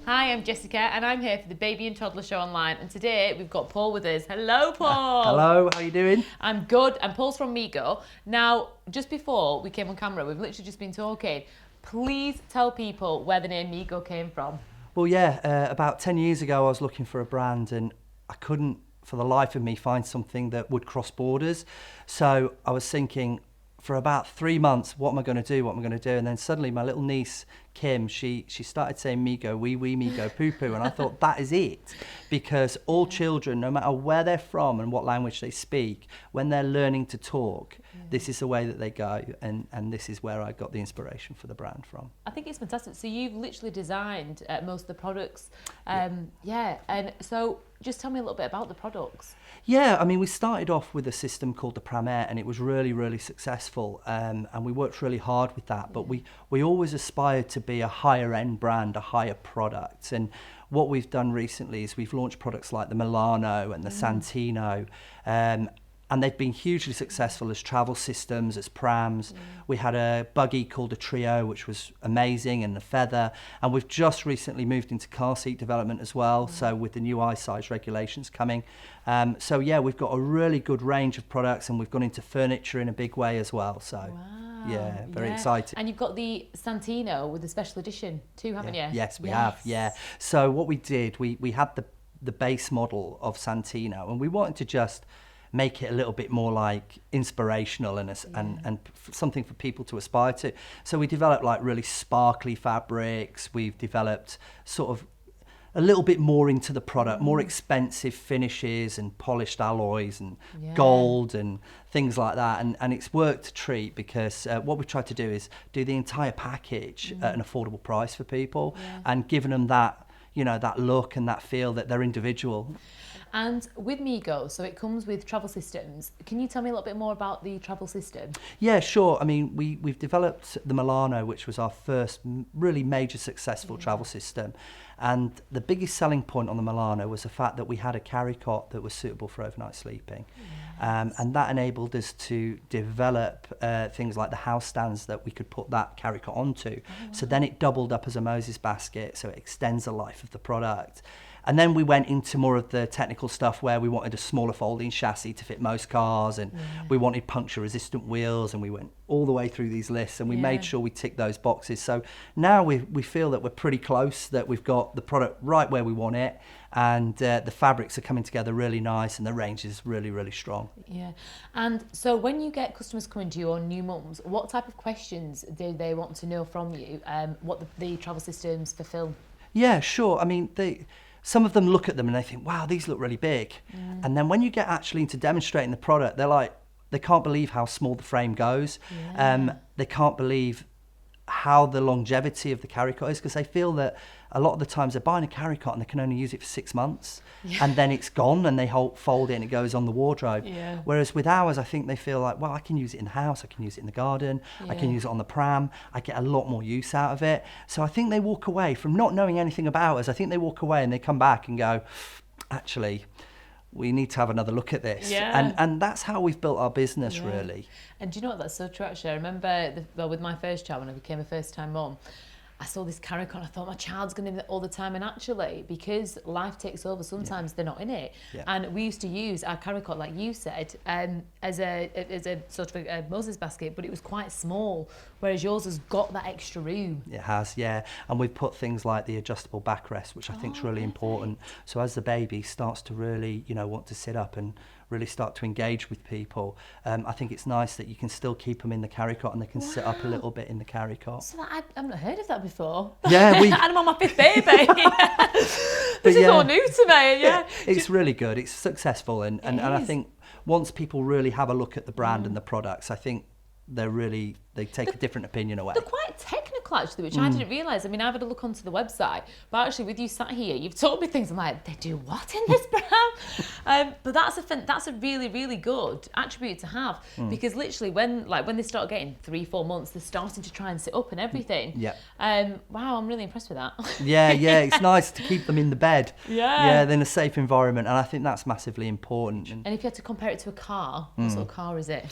Hi, I'm Jessica and I'm here for the Baby and Toddler Show Online, and today we've got Paul with us. Hello, Paul. Hello, how you doing? I'm good, and Paul's from MeeGo. Now, just before we came on camera, we've literally just been talking. Please tell people where the name MeeGo came from. Well, yeah, about 10 years ago I was looking for a brand and I couldn't for the life of me find something that would cross borders. So I was thinking for about 3 months, what am I going to do? And then suddenly my little niece, Kim, she started saying MeeGo, wee, MeeGo, poo, poo. And I thought that is it. Because all children, no matter where they're from and what language they speak, when they're learning to talk, this is the way that they go. And this is where I got the inspiration for the brand from. I think it's fantastic. So you've literally designed most of the products. And so just tell me a little bit about the products. Yeah, I mean, we started off with a system called the Pram-Air, and it was really, really successful. And we worked really hard with that. But we always aspired to be a higher end brand, a higher product. And what we've done recently is we've launched products like the Milano and the Santino. And they've been hugely successful as travel systems, as prams. We had a buggy called a Trio, which was amazing, and the Feather. And we've just recently moved into car seat development as well. So with the new I-size regulations coming. So yeah, we've got a really good range of products, and we've gone into furniture in a big way as well. So yeah, very exciting. And you've got the Santino with the special edition too, haven't you? Yes, we have, yeah. So what we did, we had the base model of Santino, and we wanted to just make it a little bit more like inspirational and something for people to aspire to. So we developed like really sparkly fabrics. We've developed sort of a little bit more into the product, more expensive finishes and polished alloys and gold and things like that. And it's worked a treat because what we've tried to do is do the entire package at an affordable price for people and giving them that, you know, that look and that feel that they're individual. And with MeeGo, so it comes with travel systems. Can you tell me a little bit more about the travel system? Yeah, sure. I mean, we've developed the Milano, which was our first really major successful travel system. And the biggest selling point on the Milano was the fact that we had a carry cot that was suitable for overnight sleeping. And that enabled us to develop things like the house stands that we could put that carry cot onto. So then it doubled up as a Moses basket, so it extends the life of the product. And then we went into more of the technical stuff where we wanted a smaller folding chassis to fit most cars, and we wanted puncture resistant wheels, and we went all the way through these lists, and we made sure we ticked those boxes. So now we feel that we're pretty close, that we've got the product right where we want it, and the fabrics are coming together really nice, and the range is really, really strong. Yeah. And so when you get customers coming to you or new mums, what type of questions do they want to know from you, what the travel systems fulfill? Yeah, sure. I mean, some of them look at them and they think, wow, these look really big. And then when you get actually into demonstrating the product, they're like, they can't believe how small the frame goes. They can't believe how the longevity of the carry cot is, because they feel that a lot of the times they're buying a carry cot and they can only use it for 6 months and then it's gone and they fold it and it goes on the wardrobe. Whereas with ours, I think they feel like, well, I can use it in the house, I can use it in the garden, I can use it on the pram, I get a lot more use out of it. So I think they walk away from not knowing anything about us. I think they walk away and they come back and go, actually, we need to have another look at this. And that's how we've built our business, really. And do you know what, that's so true actually. I remember with my first child, when I became a first time mum, I saw this carry cot and I thought my child's going to be all the time, and actually because life takes over, sometimes they're not in it. And we used to use our carry cot, like you said, as a sort of a Moses basket, but it was quite small, whereas yours has got that extra room. It has, yeah. And we've put things like the adjustable backrest, which I think is really important. So as the baby starts to really, you know, want to sit up and really start to engage with people, I think it's nice that you can still keep them in the carry cot and they can sit up a little bit in the carry cot. So I've not heard of that before. Yeah, and I'm on my 5th baby. This is all new to me. It's really good. It's successful, and I think once people really have a look at the brand and the products, I think they take a different opinion away. They're quite technical actually, which I didn't realise. I mean, I've had a look onto the website, but actually with you sat here, you've told me things. I'm like, they do what in this brand? But that's a really, really good attribute to have, because literally when they start getting 3-4 months, they're starting to try and sit up and everything. Wow, I'm really impressed with that. yeah, it's nice to keep them in the bed. They're in a safe environment, and I think that's massively important. And if you had to compare it to a car, what sort of car is it?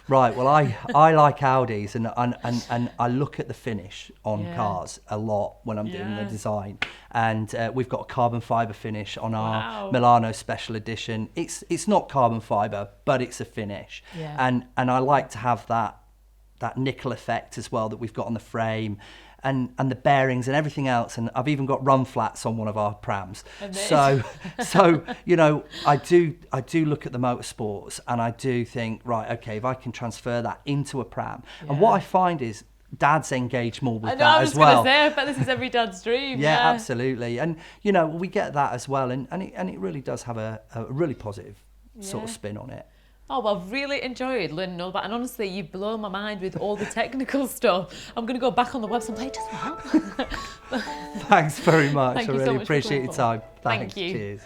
Right, well, I like Audis, and I look at the finish on cars a lot when I'm doing the design. And we've got a carbon fibre finish on our Milano Special Edition. It's not carbon fibre, but it's a finish. Yeah. And I like to have that nickel effect as well that we've got on the frame. And the bearings and everything else, and I've even got run flats on one of our prams. So you know, I do look at the motorsports, and I do think, right, okay, if I can transfer that into a pram, and what I find is dads engage more with that as well. I was going to say, I bet this is every dad's dream. Yeah, absolutely, and you know, we get that as well, and it really does have a really positive sort of spin on it. Oh, well, I've really enjoyed learning all that. And honestly, you've blown my mind with all the technical stuff. I'm going to go back on the website and play just what? Thanks very much. Thank I you so really much appreciate your time. Thanks. Thank you. Cheers.